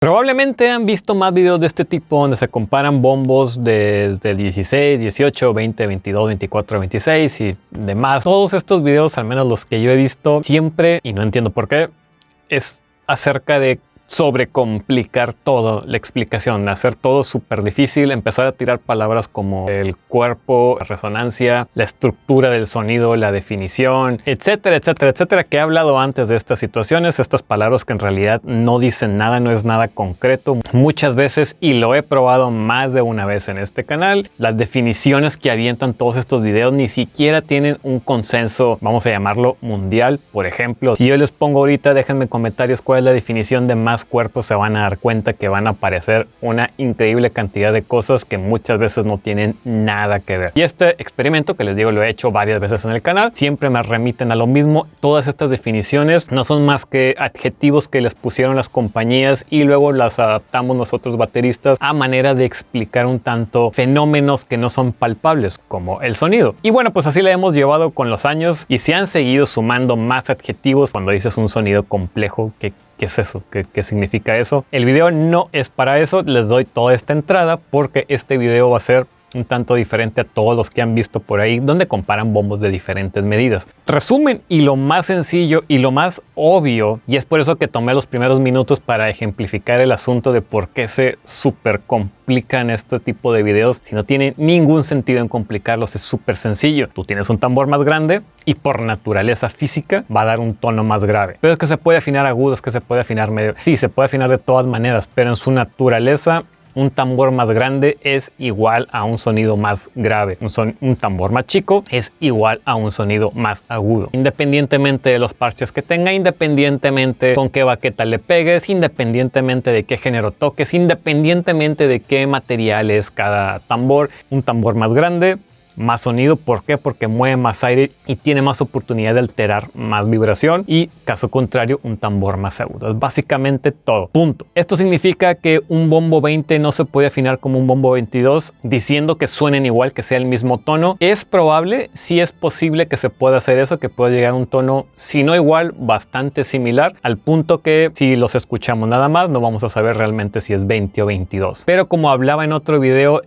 Probablemente han visto más videos de este tipo donde se comparan bombos desde 16, 18, 20, 22, 24, 26 y demás. Todos estos videos, al menos los que yo he visto, siempre, y no entiendo por qué, es acerca de sobrecomplicar todo, la explicación, hacer todo súper difícil, empezar a tirar palabras como el cuerpo, la resonancia, la estructura del sonido, la definición, etcétera, etcétera, etcétera, que he hablado antes de estas situaciones, estas palabras que en realidad no dicen nada, no es nada concreto. Muchas veces, y lo he probado más de una vez en este canal, las definiciones que avientan todos estos videos ni siquiera tienen un consenso, vamos a llamarlo mundial. Por ejemplo, si yo les pongo ahorita, déjenme en comentarios cuál es la definición de más cuerpos, se van a dar cuenta que van a aparecer una increíble cantidad de cosas que muchas veces no tienen nada que ver. Y este experimento, que les digo, lo he hecho varias veces en el canal, siempre me remiten a lo mismo. Todas estas definiciones no son más que adjetivos que les pusieron las compañías y luego las adaptamos nosotros bateristas a manera de explicar un tanto fenómenos que no son palpables, como el sonido. Y bueno, pues así le hemos llevado con los años y se han seguido sumando más adjetivos cuando dices un sonido complejo. ¿Qué es eso? ¿Qué significa eso? El video no es para eso, les doy toda esta entrada porque este video va a ser un tanto diferente a todos los que han visto por ahí, donde comparan bombos de diferentes medidas. Resumen, y lo más sencillo y lo más obvio, y es por eso que tomé los primeros minutos para ejemplificar el asunto de por qué se súper complican este tipo de videos. Si no tiene ningún sentido en complicarlos, es súper sencillo. Tú tienes un tambor más grande y por naturaleza física va a dar un tono más grave. Pero es que se puede afinar agudo, es que se puede afinar medio. Sí, se puede afinar de todas maneras, pero en su naturaleza un tambor más grande es igual a un sonido más grave. Un tambor más chico es igual a un sonido más agudo. Independientemente de los parches que tenga, independientemente con qué baqueta le pegues, independientemente de qué género toques, independientemente de qué material es cada tambor, un tambor más grande, más sonido. ¿Por qué? Porque mueve más aire y tiene más oportunidad de alterar más vibración, y caso contrario un tambor más agudo. Es básicamente todo, punto. Esto significa que un bombo 20 no se puede afinar como un bombo 22 diciendo que suenen igual, que sea el mismo tono. Es probable, sí es posible que se pueda hacer eso, que pueda llegar a un tono, si no igual, bastante similar, al punto que si los escuchamos nada más no vamos a saber realmente si es 20 o 22. Pero como hablaba en otro video,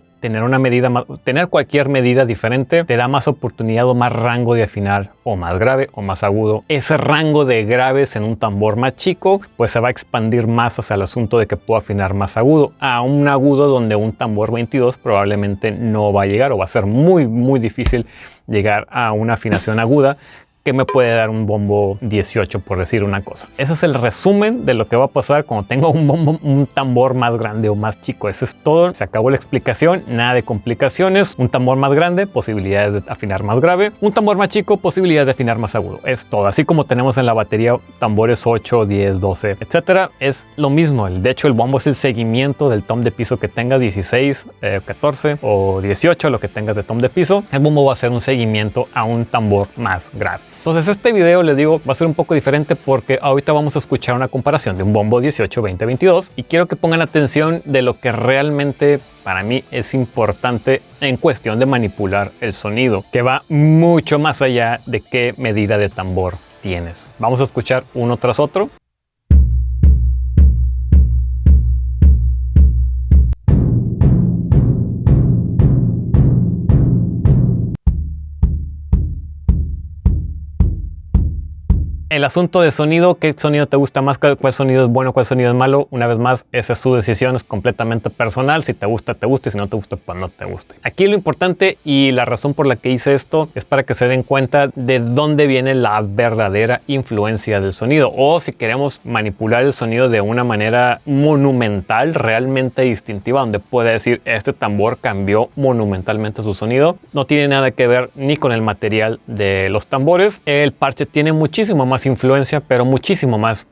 tener cualquier medida diferente te da más oportunidad o más rango de afinar, o más grave o más agudo. Ese rango de graves en un tambor más chico pues se va a expandir más hacia el asunto de que puedo afinar más agudo, a un agudo donde un tambor 22 probablemente no va a llegar, o va a ser muy difícil llegar a una afinación aguda que me puede dar un bombo 18, por decir una cosa. Ese es el resumen de lo que va a pasar cuando tengo un tambor más grande o más chico. Eso es todo. Se acabó la explicación. Nada de complicaciones. Un tambor más grande, posibilidades de afinar más grave. Un tambor más chico, posibilidades de afinar más agudo. Es todo. Así como tenemos en la batería tambores 8, 10, 12, etcétera. Es lo mismo. De hecho, el bombo es el seguimiento del tom de piso que tengas, 16, 14 o 18, lo que tengas de tom de piso. El bombo va a ser un seguimiento a un tambor más grave. Entonces este video, les digo, va a ser un poco diferente porque ahorita vamos a escuchar una comparación de un bombo 18, 20, 22 y quiero que pongan atención de lo que realmente para mí es importante en cuestión de manipular el sonido, que va mucho más allá de qué medida de tambor tienes. Vamos a escuchar uno tras otro. El asunto de sonido, qué sonido te gusta más, cuál sonido es bueno, cuál sonido es malo, una vez más, esa es su decisión, es completamente personal. Si te gusta, te gusta, y si no te gusta, pues no te gusta. Aquí lo importante y la razón por la que hice esto es para que se den cuenta de dónde viene la verdadera influencia del sonido, o si queremos manipular el sonido de una manera monumental, realmente distintiva, donde puede decir, este tambor cambió monumentalmente su sonido. No tiene nada que ver ni con el material de los tambores. El parche tiene muchísimo más influencia, pero muchísimo más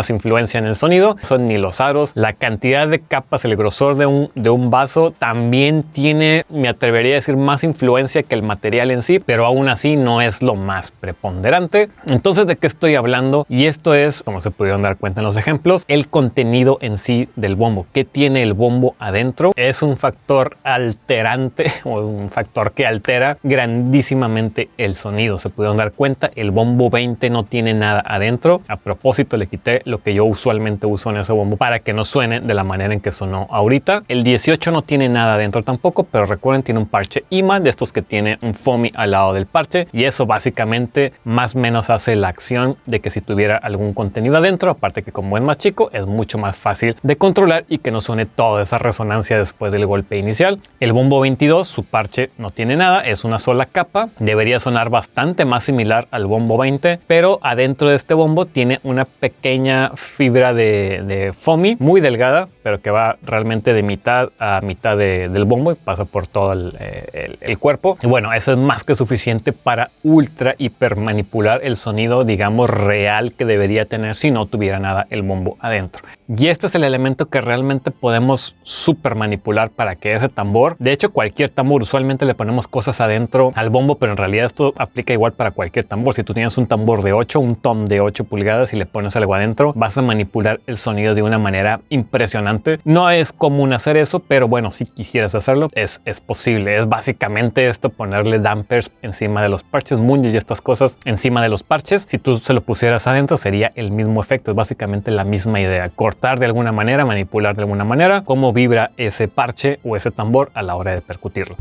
influencia en el sonido. Son ni los aros, la cantidad de capas, el grosor de un vaso también tiene, me atrevería a decir, más influencia que el material en sí, pero aún así no es lo más preponderante. Entonces, ¿de qué estoy hablando? Y esto es, como se pudieron dar cuenta en los ejemplos, el contenido en sí del bombo. ¿Qué tiene el bombo adentro? Es un factor alterante o un factor que altera grandísimamente el sonido. Se pudieron dar cuenta, el bombo 20 no tiene nada adentro. A propósito, le quité lo que yo usualmente uso en ese bombo para que no suene de la manera en que sonó ahorita. El 18 no tiene nada adentro tampoco, pero recuerden, tiene un parche IMA de estos que tiene un foamy al lado del parche, y eso básicamente más o menos hace la acción de que si tuviera algún contenido adentro, aparte que como es más chico, es mucho más fácil de controlar y que no suene toda esa resonancia después del golpe inicial. El bombo 22, su parche no tiene nada, es una sola capa, debería sonar bastante más similar al bombo 20, pero adentro de este bombo tiene una pequeña fibra de foamy muy delgada, pero que va realmente de mitad a mitad del bombo y pasa por todo el cuerpo. Y bueno, eso es más que suficiente para ultra hiper manipular el sonido, digamos, real que debería tener si no tuviera nada el bombo adentro. Y este es el elemento que realmente podemos super manipular para que ese tambor, de hecho cualquier tambor, usualmente le ponemos cosas adentro al bombo, pero en realidad esto aplica igual para cualquier tambor. Si tú tienes un tambor de 8, un tom de 8 pulgadas y le pones algo adentro, vas a manipular el sonido de una manera impresionante. No es común hacer eso, pero bueno, si quisieras hacerlo, es posible. Es básicamente esto, ponerle dampers encima de los parches, munges y estas cosas encima de los parches. Si tú se lo pusieras adentro, sería el mismo efecto, es básicamente la misma idea. Cortar de alguna manera, manipular de alguna manera, cómo vibra ese parche o ese tambor a la hora de percutirlo.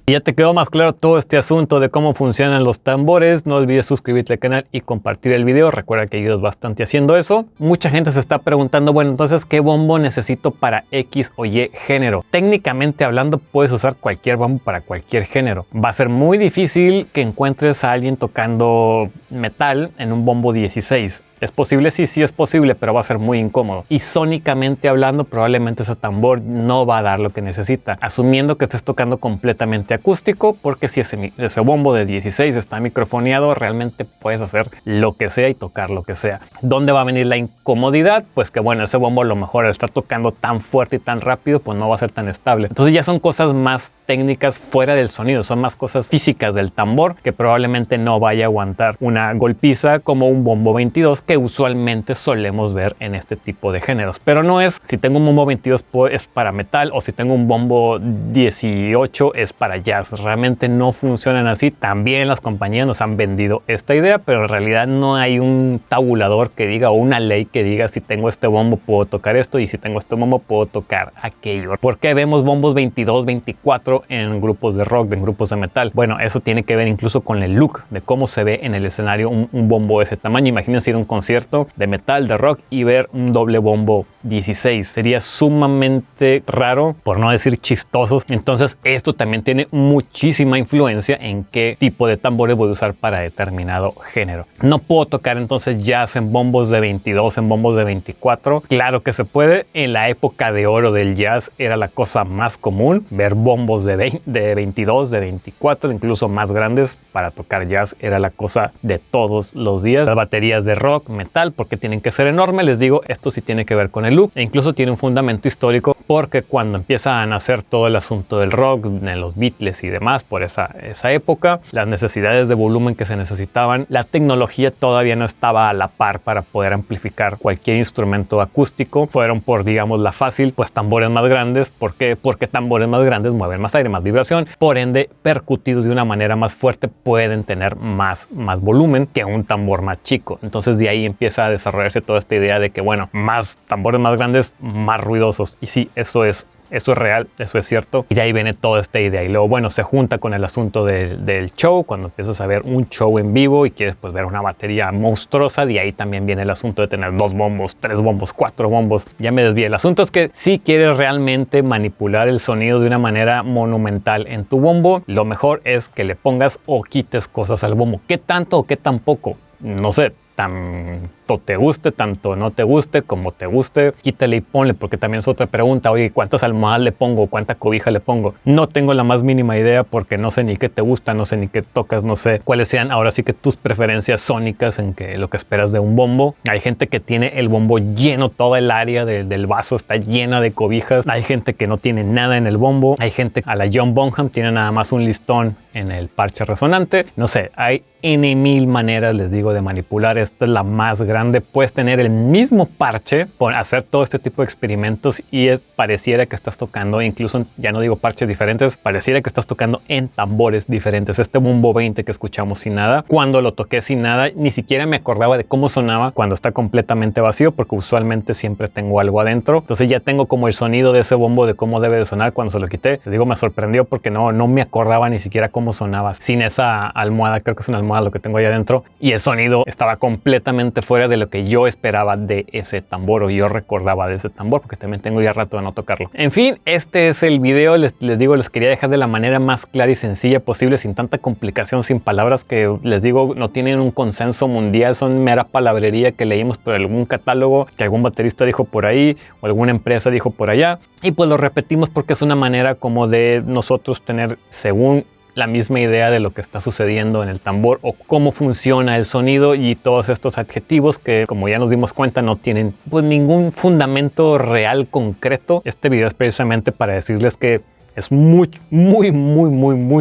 Y ya te quedó más claro todo este asunto de cómo funcionan los tambores. No olvides suscribirte al canal y compartir el video. Recuerda que ayudas bastante haciendo eso. Mucha gente se está preguntando, bueno, entonces, ¿qué bombo necesito para X o Y género? Técnicamente hablando, puedes usar cualquier bombo para cualquier género. Va a ser muy difícil que encuentres a alguien tocando metal en un bombo 16. ¿Es posible? Sí, sí es posible, pero va a ser muy incómodo. Y sónicamente hablando, probablemente ese tambor no va a dar lo que necesita. Asumiendo que estés tocando completamente acústico, porque si ese bombo de 16 está microfoneado, realmente puedes hacer lo que sea y tocar lo que sea. ¿Dónde va a venir la incomodidad? Pues que bueno, ese bombo a lo mejor al estar tocando tan fuerte y tan rápido, pues no va a ser tan estable. Entonces ya son cosas más técnicas fuera del sonido, son más cosas físicas del tambor que probablemente no vaya a aguantar una golpiza como un bombo 22 que usualmente solemos ver en este tipo de géneros. Pero no es, si tengo un bombo 22 es para metal, o si tengo un bombo 18 es para jazz. Realmente no funcionan así. También las compañías nos han vendido esta idea, pero en realidad no hay un tabulador que diga, o una ley que diga, si tengo este bombo puedo tocar esto, y si tengo este bombo puedo tocar aquello. ¿Por qué vemos bombos 22, 24 en grupos de rock, en grupos de metal? Bueno, eso tiene que ver incluso con el look de cómo se ve en el escenario un bombo de ese tamaño. Imagínense ir a un concierto de metal, de rock, y ver un doble bombo 16. Sería sumamente raro, por no decir chistoso. Entonces esto también tiene muchísima influencia en qué tipo de tambores voy a usar para determinado género. No puedo tocar entonces jazz en bombos de 22, en bombos de 24. Claro que se puede. En la época de oro del jazz era la cosa más común ver bombos de 22, de 24, incluso más grandes. Para tocar jazz era la cosa de todos los días. Las baterías de rock, metal, porque tienen que ser enormes. Les digo, esto sí tiene que ver con el look, e incluso tiene un fundamento histórico, porque cuando empieza a nacer todo el asunto del rock, en los Beatles y demás, por esa época, las necesidades de volumen que se necesitaban, la tecnología todavía no estaba a la par para poder amplificar cualquier instrumento acústico. Fueron por, digamos, la fácil, pues tambores más grandes. ¿Por qué? Porque tambores más grandes mueven más aire, más vibración, por ende percutidos de una manera más fuerte pueden tener más volumen que un tambor más chico. Entonces de ahí empieza a desarrollarse toda esta idea de que bueno, más tambores más grandes, más ruidosos. Y sí, eso es real, eso es cierto. Y de ahí viene toda esta idea. Y luego, bueno, se junta con el asunto del show. Cuando empiezas a ver un show en vivo y quieres pues ver una batería monstruosa, de ahí también viene el asunto de tener 2 bombos, 3 bombos, 4 bombos. Ya me desvié. El asunto es que si quieres realmente manipular el sonido de una manera monumental en tu bombo, lo mejor es que le pongas o quites cosas al bombo. ¿Qué tanto o qué tan poco? No sé, tan tanto te guste, tanto no te guste, como te guste, quítale y ponle, porque también es otra pregunta. Oye, ¿cuántas almohadas le pongo? ¿Cuánta cobija le pongo? No tengo la más mínima idea porque no sé ni qué te gusta, no sé ni qué tocas, no sé cuáles sean ahora sí que tus preferencias sónicas en que lo que esperas de un bombo. Hay gente que tiene el bombo lleno, toda el área del vaso está llena de cobijas. Hay gente que no tiene nada en el bombo. Hay gente a la John Bonham tiene nada más un listón en el parche resonante. No sé, hay N mil maneras, les digo, de manipular. Esta es la más grande. Puedes tener el mismo parche, hacer todo este tipo de experimentos y pareciera que estás tocando, incluso ya no digo parches diferentes, pareciera que estás tocando en tambores diferentes. Este bombo 20 que escuchamos sin nada, cuando lo toqué sin nada, ni siquiera me acordaba de cómo sonaba cuando está completamente vacío, porque usualmente siempre tengo algo adentro. Entonces ya tengo como el sonido de ese bombo, de cómo debe de sonar. Cuando se lo quité, les digo, me sorprendió porque no me acordaba ni siquiera cómo sonaba sin esa almohada. Creo que es una almohada lo que tengo ahí adentro, y el sonido estaba completamente fuera de lo que yo esperaba de ese tambor, o yo recordaba de ese tambor, porque también tengo ya rato de no tocarlo. En fin, este es el video. Les digo, les quería dejar de la manera más clara y sencilla posible, sin tanta complicación, sin palabras que les digo no tienen un consenso mundial, son mera palabrería que leímos por algún catálogo que algún baterista dijo por ahí o alguna empresa dijo por allá, y pues lo repetimos porque es una manera como de nosotros tener, según la misma idea de lo que está sucediendo en el tambor o cómo funciona el sonido, y todos estos adjetivos que, como ya nos dimos cuenta, no tienen pues ningún fundamento real concreto. Este video es precisamente para decirles que es muy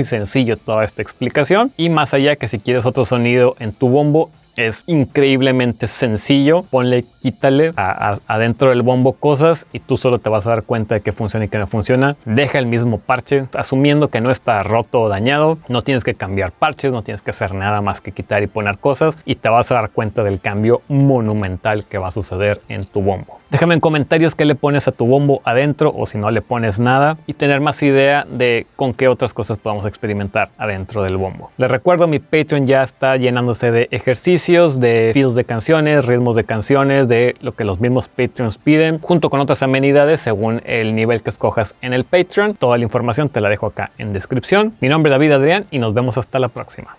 sencillo toda esta explicación, y más allá que si quieres otro sonido en tu bombo, es increíblemente sencillo. Ponle, quítale adentro del bombo cosas y tú solo te vas a dar cuenta de que funciona y que no funciona. Deja el mismo parche, asumiendo que no está roto o dañado. No tienes que cambiar parches, no tienes que hacer nada más que quitar y poner cosas, y te vas a dar cuenta del cambio monumental que va a suceder en tu bombo. Déjame en comentarios qué le pones a tu bombo adentro, o si no le pones nada, y tener más idea de con qué otras cosas podamos experimentar adentro del bombo. Les recuerdo, mi Patreon ya está llenándose de ejercicios, de feels de canciones, ritmos de canciones, de lo que los mismos Patreons piden, junto con otras amenidades según el nivel que escojas en el Patreon. Toda la información te la dejo acá en descripción. Mi nombre es David Adrián y nos vemos hasta la próxima.